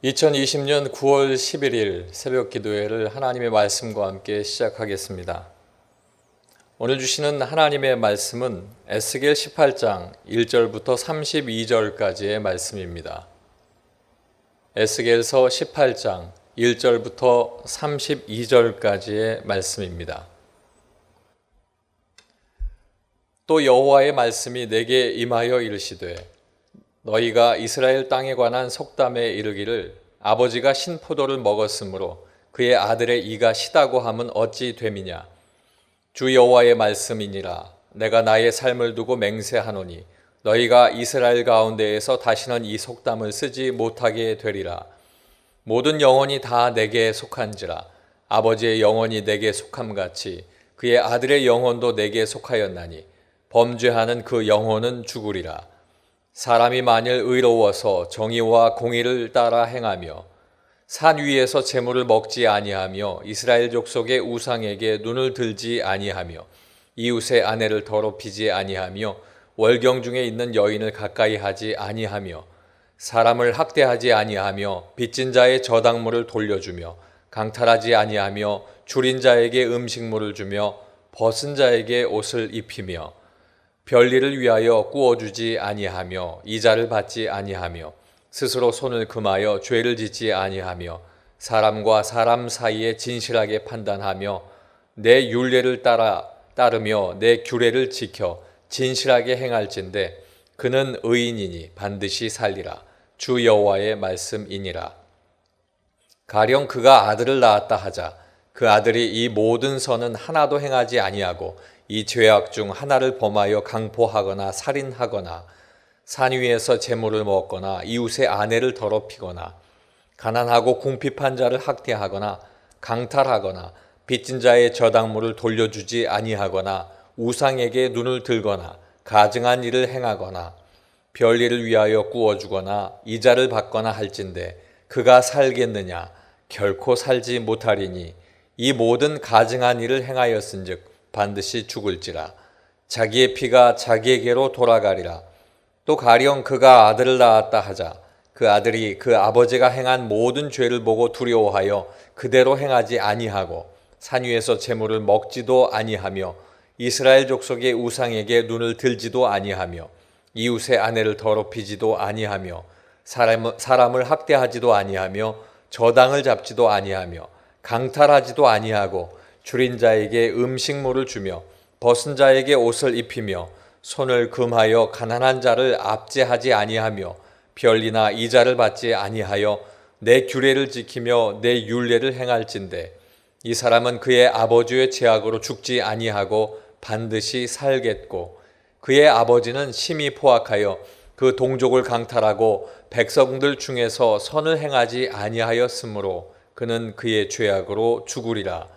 2020년 9월 11일 새벽 기도회를 하나님의 말씀과 함께 시작하겠습니다. 오늘 주시는 하나님의 말씀은 에스겔 18장 1절부터 32절까지의 말씀입니다. 에스겔서 18장 1절부터 32절까지의 말씀입니다. 또 여호와의 말씀이 내게 임하여 이르시되 너희가 이스라엘 땅에 관한 속담에 이르기를 아버지가 신포도를 먹었으므로 그의 아들의 이가 시다고 함은 어찌 됨이냐. 주 여호와의 말씀이니라. 내가 나의 삶을 두고 맹세하노니 너희가 이스라엘 가운데에서 다시는 이 속담을 쓰지 못하게 되리라. 모든 영혼이 다 내게 속한지라. 아버지의 영혼이 내게 속함같이 그의 아들의 영혼도 내게 속하였나니 범죄하는 그 영혼은 죽으리라. 사람이 만일 의로워서 정의와 공의를 따라 행하며 산 위에서 재물을 먹지 아니하며 이스라엘 족속의 우상에게 눈을 들지 아니하며 이웃의 아내를 더럽히지 아니하며 월경 중에 있는 여인을 가까이 하지 아니하며 사람을 학대하지 아니하며 빚진 자의 저당물을 돌려주며 강탈하지 아니하며 줄인 자에게 음식물을 주며 벗은 자에게 옷을 입히며 별일을 위하여 꾸어주지 아니하며 이자를 받지 아니하며 스스로 손을 금하여 죄를 짓지 아니하며 사람과 사람 사이에 진실하게 판단하며 내 율례를 따르며 내 규례를 지켜 진실하게 행할진대 그는 의인이니 반드시 살리라. 주 여호와의 말씀이니라. 가령 그가 아들을 낳았다 하자 그 아들이 이 모든 선은 하나도 행하지 아니하고 이 죄악 중 하나를 범하여 강포하거나 살인하거나 산 위에서 재물을 먹거나 이웃의 아내를 더럽히거나 가난하고 궁핍한 자를 학대하거나 강탈하거나 빚진 자의 저당물을 돌려주지 아니하거나 우상에게 눈을 들거나 가증한 일을 행하거나 별일을 위하여 꾸어주거나 이자를 받거나 할진대 그가 살겠느냐. 결코 살지 못하리니 이 모든 가증한 일을 행하였은즉 반드시 죽을지라. 자기의 피가 자기에게로 돌아가리라. 또 가령 그가 아들을 낳았다 하자 그 아들이 그 아버지가 행한 모든 죄를 보고 두려워하여 그대로 행하지 아니하고 산 위에서 재물을 먹지도 아니하며 이스라엘 족속의 우상에게 눈을 들지도 아니하며 이웃의 아내를 더럽히지도 아니하며 사람을 학대하지도 아니하며 저당을 잡지도 아니하며 강탈하지도 아니하고 줄인 자에게 음식물을 주며 벗은 자에게 옷을 입히며 손을 금하여 가난한 자를 압제하지 아니하며 별이나 이자를 받지 아니하여 내 규례를 지키며 내 율례를 행할진대 이 사람은 그의 아버지의 죄악으로 죽지 아니하고 반드시 살겠고 그의 아버지는 심히 포악하여 그 동족을 강탈하고 백성들 중에서 선을 행하지 아니하였으므로 그는 그의 죄악으로 죽으리라.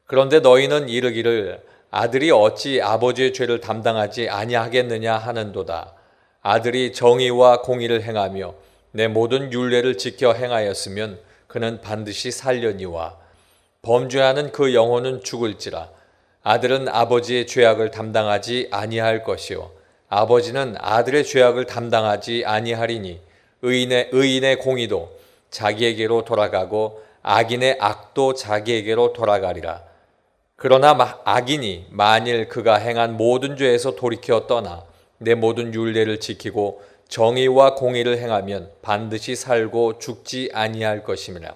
그런데 너희는 이르기를 아들이 어찌 아버지의 죄를 담당하지 아니하겠느냐 하는도다. 아들이 정의와 공의를 행하며 내 모든 율례를 지켜 행하였으면 그는 반드시 살려니와 범죄하는 그 영혼은 죽을지라. 아들은 아버지의 죄악을 담당하지 아니할 것이요 아버지는 아들의 죄악을 담당하지 아니하리니 의인의 공의도 자기에게로 돌아가고 악인의 악도 자기에게로 돌아가리라. 그러나 악인이 만일 그가 행한 모든 죄에서 돌이켜 떠나 내 모든 율례를 지키고 정의와 공의를 행하면 반드시 살고 죽지 아니할 것임이라.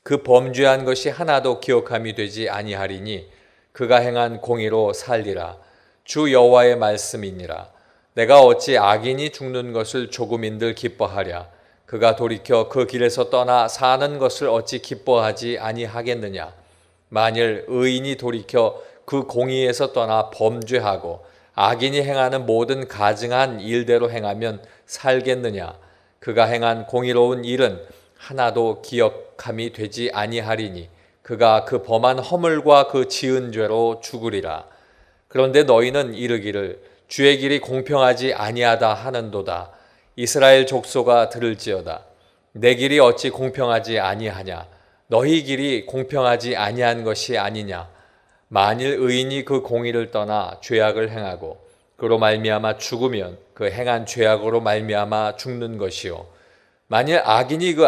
그 범죄한 것이 하나도 기억함이 되지 아니하리니 그가 행한 공의로 살리라. 주 여호와의 말씀이니라. 내가 어찌 악인이 죽는 것을 조금인들 기뻐하랴. 그가 돌이켜 그 길에서 떠나 사는 것을 어찌 기뻐하지 아니하겠느냐. 만일 의인이 돌이켜 그 공의에서 떠나 범죄하고 악인이 행하는 모든 가증한 일대로 행하면 살겠느냐. 그가 행한 공의로운 일은 하나도 기억함이 되지 아니하리니 그가 그 범한 허물과 그 지은 죄로 죽으리라. 그런데 너희는 이르기를 주의 길이 공평하지 아니하다 하는도다. 이스라엘 족속아 들을지어다. 내 길이 어찌 공평하지 아니하냐. 너희 길이 공평하지 아니한 것이 아니냐. 만일 의인이 그 공의를 떠나 죄악을 행하고 그로 말미암아 죽으면 그 행한 죄악으로 말미암아 죽는 것이요 만일 악인이 그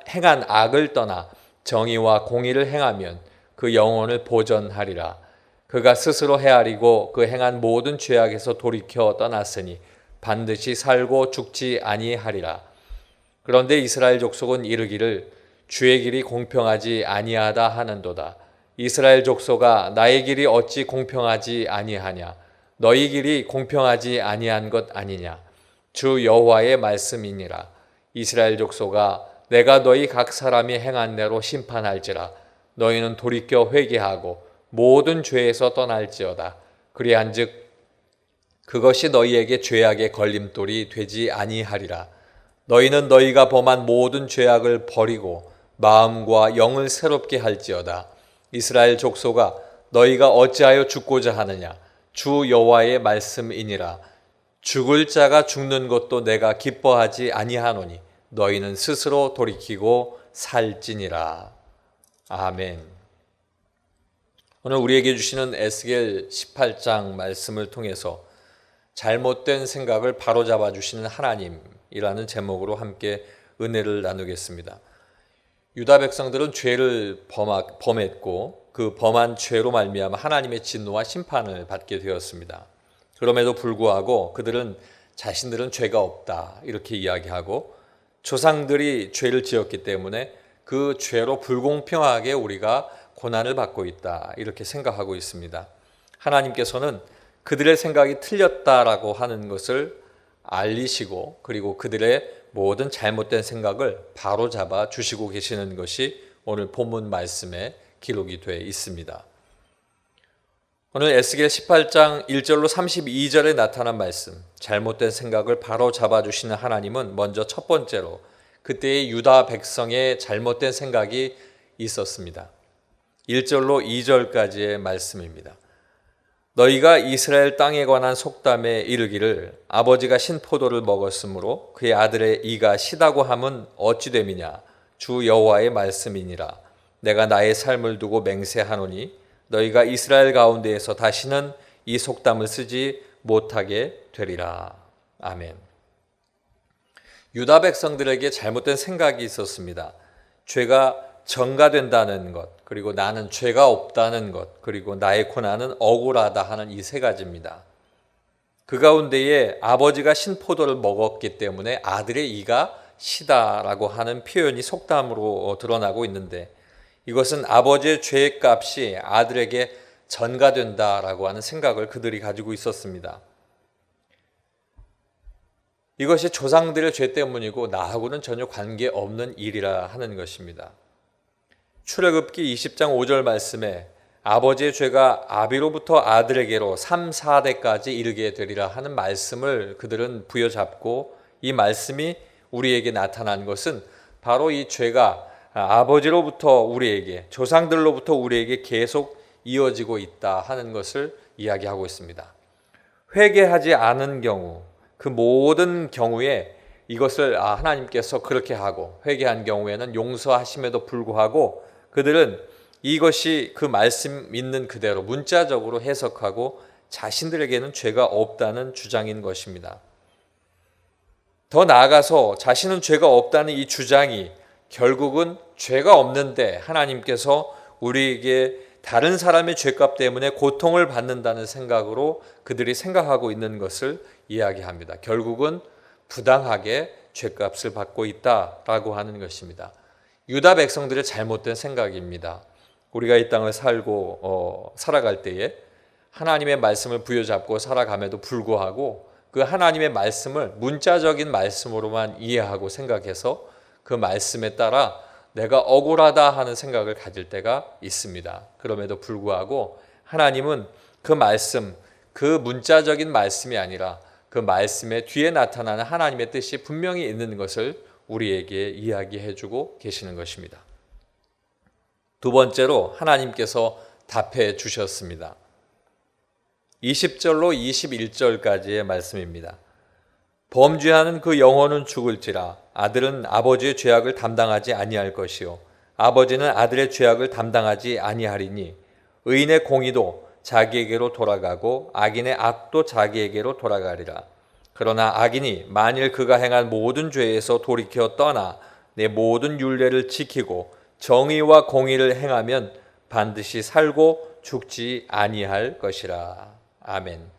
행한 악을 떠나 정의와 공의를 행하면 그 영혼을 보전하리라. 그가 스스로 헤아리고 그 행한 모든 죄악에서 돌이켜 떠났으니 반드시 살고 죽지 아니하리라. 그런데 이스라엘 족속은 이르기를 주의 길이 공평하지 아니하다 하는도다. 이스라엘 족속아, 나의 길이 어찌 공평하지 아니하냐? 너희 길이 공평하지 아니한 것 아니냐? 주 여호와의 말씀이니라. 이스라엘 족속아, 내가 너희 각 사람이 행한 대로 심판할지라. 너희는 돌이켜 회개하고 모든 죄에서 떠날지어다. 그리한즉 그것이 너희에게 죄악의 걸림돌이 되지 아니하리라. 너희는 너희가 범한 모든 죄악을 버리고 마음과 영을 새롭게 할지어다. 이스라엘 족속아, 너희가 어찌하여 죽고자 하느냐? 주 여호와의 말씀이니라. 죽을 자가 죽는 것도 내가 기뻐하지 아니하노니 너희는 스스로 돌이키고 살지니라. 아멘. 오늘 우리에게 주시는 에스겔 18장 말씀을 통해서 잘못된 생각을 바로잡아 주시는 하나님이라는 제목으로 함께 은혜를 나누겠습니다. 유다 백성들은 죄를 범했고 그 범한 죄로 말미암아 하나님의 진노와 심판을 받게 되었습니다. 그럼에도 불구하고 그들은 자신들은 죄가 없다 이렇게 이야기하고 조상들이 죄를 지었기 때문에 그 죄로 불공평하게 우리가 고난을 받고 있다 이렇게 생각하고 있습니다. 하나님께서는 그들의 생각이 틀렸다라고 하는 것을 알리시고 그리고 그들의 모든 잘못된 생각을 바로잡아 주시고 계시는 것이 오늘 본문 말씀에 기록이 되어 있습니다. 오늘 에스겔 18장 1절로 32절에 나타난 말씀, 잘못된 생각을 바로잡아 주시는 하나님은 먼저 첫 번째로 그때의 유다 백성의 잘못된 생각이 있었습니다. 1절로 2절까지의 말씀입니다. 너희가 이스라엘 땅에 관한 속담에 이르기를 아버지가 신포도를 먹었으므로 그의 아들의 이가 시다고 함은 어찌 됨이냐? 주 여호와의 말씀이니라. 내가 나의 삶을 두고 맹세하노니 너희가 이스라엘 가운데에서 다시는 이 속담을 쓰지 못하게 되리라. 아멘. 유다 백성들에게 잘못된 생각이 있었습니다. 죄가 전가된다는 것, 그리고 나는 죄가 없다는 것, 그리고 나의 고난은 억울하다 하는 이 세 가지입니다. 그 가운데에 아버지가 신포도를 먹었기 때문에 아들의 이가 시다라고 하는 표현이 속담으로 드러나고 있는데 이것은 아버지의 죄의 값이 아들에게 전가된다라고 하는 생각을 그들이 가지고 있었습니다. 이것이 조상들의 죄 때문이고 나하고는 전혀 관계없는 일이라 하는 것입니다. 출애굽기 20장 5절 말씀에 아버지의 죄가 아비로부터 아들에게로 3, 4대까지 이르게 되리라 하는 말씀을 그들은 부여잡고 이 말씀이 우리에게 나타난 것은 바로 이 죄가 아버지로부터 우리에게, 조상들로부터 우리에게 계속 이어지고 있다 하는 것을 이야기하고 있습니다. 회개하지 않은 경우, 그 모든 경우에 이것을 하나님께서 그렇게 하고 회개한 경우에는 용서하심에도 불구하고 그들은 이것이 그 말씀 있는 그대로 문자적으로 해석하고 자신들에게는 죄가 없다는 주장인 것입니다. 더 나아가서 자신은 죄가 없다는 이 주장이 결국은 죄가 없는데 하나님께서 우리에게 다른 사람의 죄값 때문에 고통을 받는다는 생각으로 그들이 생각하고 있는 것을 이야기합니다. 결국은 부당하게 죄값을 받고 있다라고 하는 것입니다. 유다 백성들의 잘못된 생각입니다. 우리가 이 땅을 살아갈 때에 하나님의 말씀을 부여잡고 살아감에도 불구하고 그 하나님의 말씀을 문자적인 말씀으로만 이해하고 생각해서 그 말씀에 따라 내가 억울하다 하는 생각을 가질 때가 있습니다. 그럼에도 불구하고 하나님은 그 말씀, 그 문자적인 말씀이 아니라 그 말씀의 뒤에 나타나는 하나님의 뜻이 분명히 있는 것을 우리에게 이야기해 주고 계시는 것입니다. 두 번째로 하나님께서 답해 주셨습니다. 20절로 21절까지의 말씀입니다. 범죄하는 그 영혼은 죽을지라 아들은 아버지의 죄악을 담당하지 아니할 것이요 아버지는 아들의 죄악을 담당하지 아니하리니 의인의 공의도 자기에게로 돌아가고 악인의 악도 자기에게로 돌아가리라. 그러나 악인이 만일 그가 행한 모든 죄에서 돌이켜 떠나 내 모든 율례를 지키고 정의와 공의를 행하면 반드시 살고 죽지 아니할 것이라. 아멘.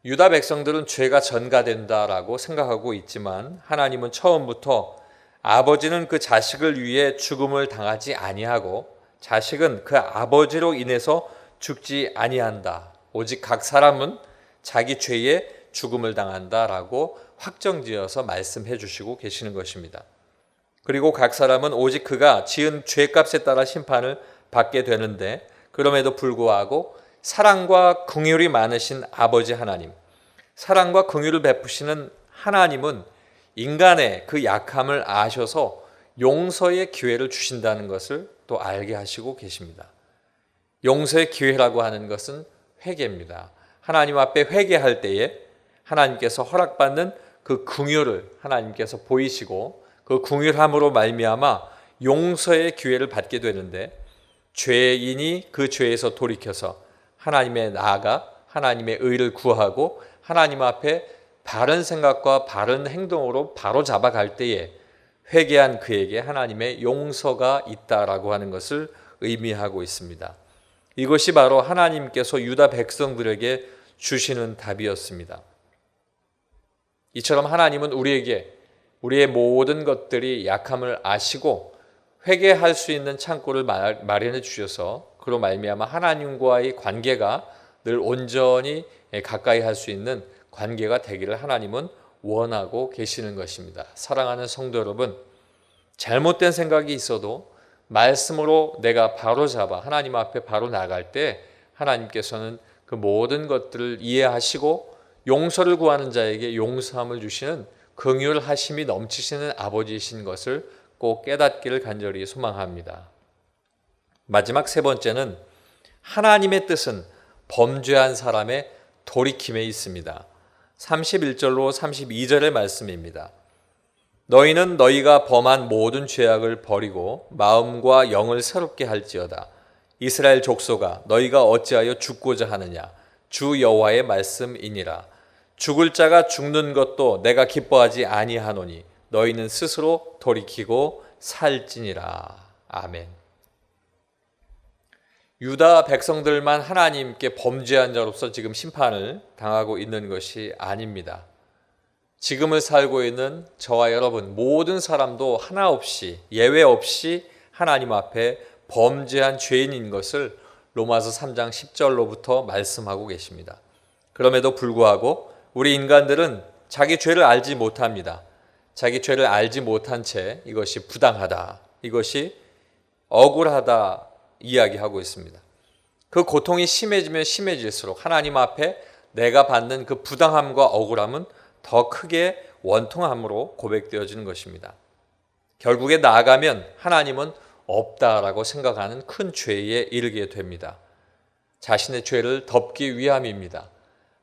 유다 백성들은 죄가 전가된다라고 생각하고 있지만 하나님은 처음부터 아버지는 그 자식을 위해 죽음을 당하지 아니하고 자식은 그 아버지로 인해서 죽지 아니한다. 오직 각 사람은 자기 죄에 죽음을 당한다라고 확정지어서 말씀해 주시고 계시는 것입니다. 그리고 각 사람은 오직 그가 지은 죄값에 따라 심판을 받게 되는데 그럼에도 불구하고 사랑과 긍휼이 많으신 아버지 하나님, 사랑과 긍휼을 베푸시는 하나님은 인간의 그 약함을 아셔서 용서의 기회를 주신다는 것을 또 알게 하시고 계십니다. 용서의 기회라고 하는 것은 회개입니다. 하나님 앞에 회개할 때에 하나님께서 허락받는 그 긍휼을 하나님께서 보이시고 그 긍휼함으로 말미암아 용서의 기회를 받게 되는데 죄인이 그 죄에서 돌이켜서 하나님에 나아가 하나님의 의를 구하고 하나님 앞에 바른 생각과 바른 행동으로 바로 잡아갈 때에 회개한 그에게 하나님의 용서가 있다라고 하는 것을 의미하고 있습니다. 이것이 바로 하나님께서 유다 백성들에게 주시는 답이었습니다. 이처럼 하나님은 우리에게 우리의 모든 것들이 약함을 아시고 회개할 수 있는 창구를 마련해 주셔서 그로 말미암아 하나님과의 관계가 늘 온전히 가까이 할 수 있는 관계가 되기를 하나님은 원하고 계시는 것입니다. 사랑하는 성도 여러분, 잘못된 생각이 있어도 말씀으로 내가 바로 잡아 하나님 앞에 바로 나갈 때 하나님께서는 그 모든 것들을 이해하시고 용서를 구하는 자에게 용서함을 주시는 긍휼하심이 넘치시는 아버지이신 것을 꼭 깨닫기를 간절히 소망합니다. 마지막 세 번째는 하나님의 뜻은 범죄한 사람의 돌이킴에 있습니다. 31절로 32절의 말씀입니다. 너희는 너희가 범한 모든 죄악을 버리고 마음과 영을 새롭게 할지어다. 이스라엘 족속아, 너희가 어찌하여 죽고자 하느냐? 주 여호와의 말씀이니라. 죽을 자가 죽는 것도 내가 기뻐하지 아니하노니 너희는 스스로 돌이키고 살지니라. 아멘. 유다 백성들만 하나님께 범죄한 자로서 지금 심판을 당하고 있는 것이 아닙니다. 지금을 살고 있는 저와 여러분 모든 사람도 하나 없이 예외 없이 하나님 앞에 범죄한 죄인인 것을 로마서 3장 10절로부터 말씀하고 계십니다. 그럼에도 불구하고 우리 인간들은 자기 죄를 알지 못합니다. 자기 죄를 알지 못한 채 이것이 부당하다, 이것이 억울하다 이야기하고 있습니다. 그 고통이 심해지면 심해질수록 하나님 앞에 내가 받는 그 부당함과 억울함은 더 크게 원통함으로 고백되어지는 것입니다. 결국에 나아가면 하나님은 없다라고 생각하는 큰 죄에 이르게 됩니다. 자신의 죄를 덮기 위함입니다.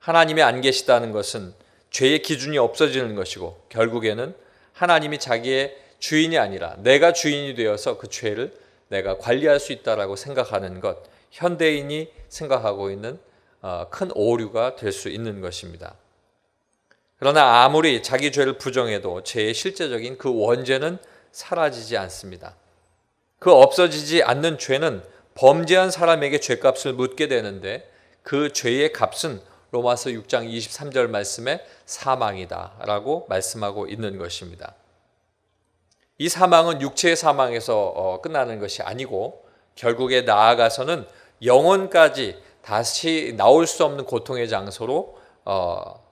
하나님이 안 계시다는 것은 죄의 기준이 없어지는 것이고 결국에는 하나님이 자기의 주인이 아니라 내가 주인이 되어서 그 죄를 내가 관리할 수 있다라고 생각하는 것, 현대인이 생각하고 있는 큰 오류가 될 수 있는 것입니다. 그러나 아무리 자기 죄를 부정해도 죄의 실제적인 그 원죄는 사라지지 않습니다. 그 없어지지 않는 죄는 범죄한 사람에게 죄값을 묻게 되는데 그 죄의 값은 로마서 6장 23절 말씀에 사망이다라고 말씀하고 있는 것입니다. 이 사망은 육체의 사망에서 끝나는 것이 아니고 결국에 나아가서는 영혼까지 다시 나올 수 없는 고통의 장소로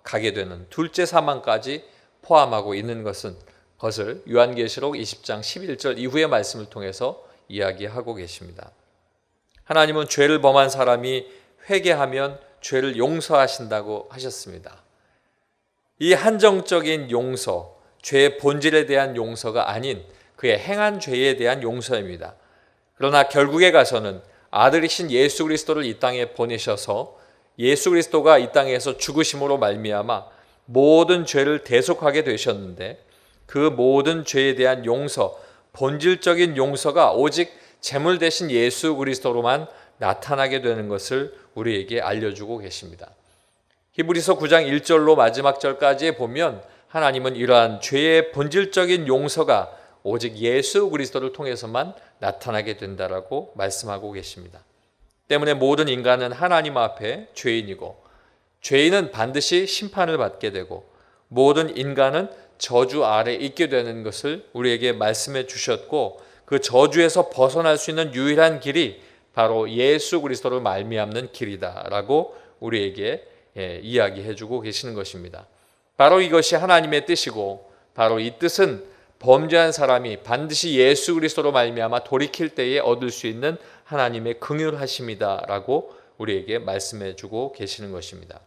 가게 되는 둘째 사망까지 포함하고 있는 것을 요한계시록 20장 11절 이후의 말씀을 통해서 이야기하고 계십니다. 하나님은 죄를 범한 사람이 회개하면 죄를 용서하신다고 하셨습니다. 이 한정적인 용서, 죄의 본질에 대한 용서가 아닌 그의 행한 죄에 대한 용서입니다. 그러나 결국에 가서는 아들이신 예수 그리스도를 이 땅에 보내셔서 예수 그리스도가 이 땅에서 죽으심으로 말미암아 모든 죄를 대속하게 되셨는데 그 모든 죄에 대한 용서, 본질적인 용서가 오직 제물 대신 예수 그리스도로만 나타나게 되는 것을 우리에게 알려주고 계십니다. 히브리서 9장 1절로 마지막 절까지 보면 하나님은 이러한 죄의 본질적인 용서가 오직 예수 그리스도를 통해서만 나타나게 된다라고 말씀하고 계십니다. 때문에 모든 인간은 하나님 앞에 죄인이고 죄인은 반드시 심판을 받게 되고 모든 인간은 저주 아래 있게 되는 것을 우리에게 말씀해 주셨고 그 저주에서 벗어날 수 있는 유일한 길이 바로 예수 그리스도를 말미암는 길이다라고 우리에게 이야기해 주고 계시는 것입니다. 바로 이것이 하나님의 뜻이고 바로 이 뜻은 범죄한 사람이 반드시 예수 그리스도로 말미암아 돌이킬 때에 얻을 수 있는 하나님의 긍휼하심이다라고 우리에게 말씀해 주고 계시는 것입니다.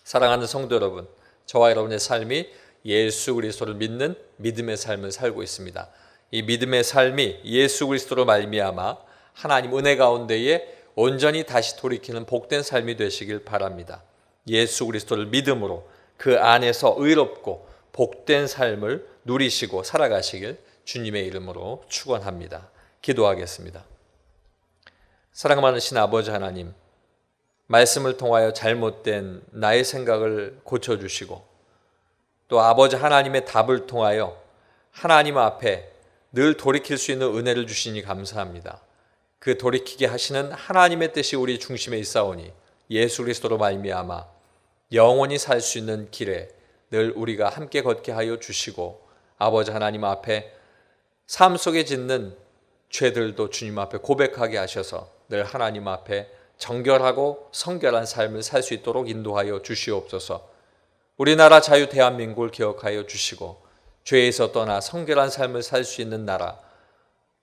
사랑하는 성도 여러분, 저와 여러분의 삶이 예수 그리스도를 믿는 믿음의 삶을 살고 있습니다. 이 믿음의 삶이 예수 그리스도로 말미암아 하나님 은혜 가운데에 온전히 다시 돌이키는 복된 삶이 되시길 바랍니다. 예수 그리스도를 믿음으로 그 안에서 의롭고 복된 삶을 누리시고 살아가시길 주님의 이름으로 축원합니다. 기도하겠습니다. 사랑 많으신 아버지 하나님, 말씀을 통하여 잘못된 나의 생각을 고쳐주시고 또 아버지 하나님의 답을 통하여 하나님 앞에 늘 돌이킬 수 있는 은혜를 주시니 감사합니다. 그 돌이키게 하시는 하나님의 뜻이 우리 중심에 있사오니 예수 그리스도로 말미암아 영원히 살 수 있는 길에 늘 우리가 함께 걷게 하여 주시고 아버지 하나님 앞에 삶 속에 짓는 죄들도 주님 앞에 고백하게 하셔서 늘 하나님 앞에 정결하고 성결한 삶을 살 수 있도록 인도하여 주시옵소서. 우리나라 자유 대한민국을 기억하여 주시고 죄에서 떠나 성결한 삶을 살 수 있는 나라,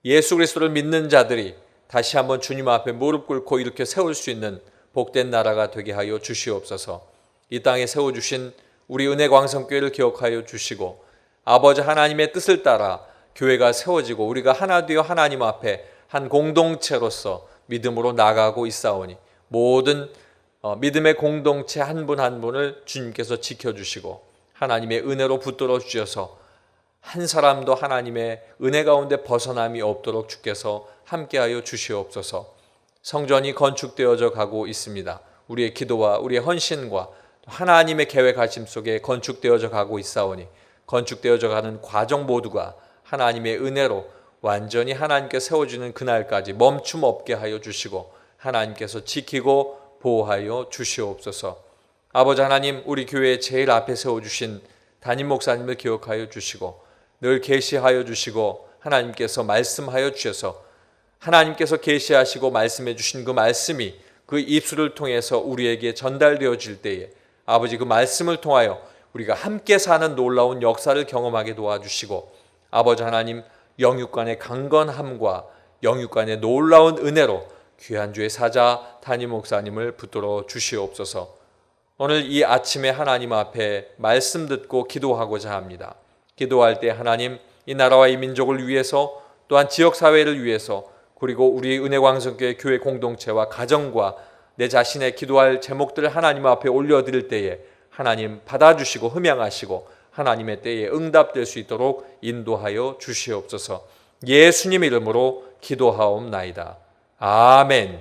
예수 그리스도를 믿는 자들이 다시 한번 주님 앞에 무릎 꿇고 이렇게 세울 수 있는 복된 나라가 되게 하여 주시옵소서. 이 땅에 세워주신 우리 은혜광성교회를 기억하여 주시고 아버지 하나님의 뜻을 따라 교회가 세워지고 우리가 하나 되어 하나님 앞에 한 공동체로서 믿음으로 나가고 있사오니 모든 믿음의 공동체 한 분 한 분을 주님께서 지켜주시고 하나님의 은혜로 붙들어 주셔서 한 사람도 하나님의 은혜 가운데 벗어남이 없도록 주께서 함께하여 주시옵소서. 성전이 건축되어져 가고 있습니다. 우리의 기도와 우리의 헌신과 하나님의 계획하심 속에 건축되어져 가고 있사오니 건축되어져 가는 과정 모두가 하나님의 은혜로 완전히 하나님께 세워지는 그날까지 멈춤 없게 하여 주시고 하나님께서 지키고 보호하여 주시옵소서. 아버지 하나님, 우리 교회의 제일 앞에 세워주신 담임 목사님을 기억하여 주시고 늘 계시하여 주시고 하나님께서 말씀하여 주셔서 하나님께서 계시하시고 말씀해 주신 그 말씀이 그 입술을 통해서 우리에게 전달되어질 때에 아버지 그 말씀을 통하여 우리가 함께 사는 놀라운 역사를 경험하게 도와주시고 아버지 하나님, 영육간의 강건함과 영육간의 놀라운 은혜로 귀한 주의 사자 담임 목사님을 붙들어 주시옵소서. 오늘 이 아침에 하나님 앞에 말씀 듣고 기도하고자 합니다. 기도할 때 하나님, 이 나라와 이 민족을 위해서 또한 지역사회를 위해서 그리고 우리 은혜광성교회 교회 공동체와 가정과 내 자신의 기도할 제목들을 하나님 앞에 올려드릴 때에 하나님 받아주시고 흠양하시고 하나님의 때에 응답될 수 있도록 인도하여 주시옵소서. 예수님 이름으로 기도하옵나이다. 아멘.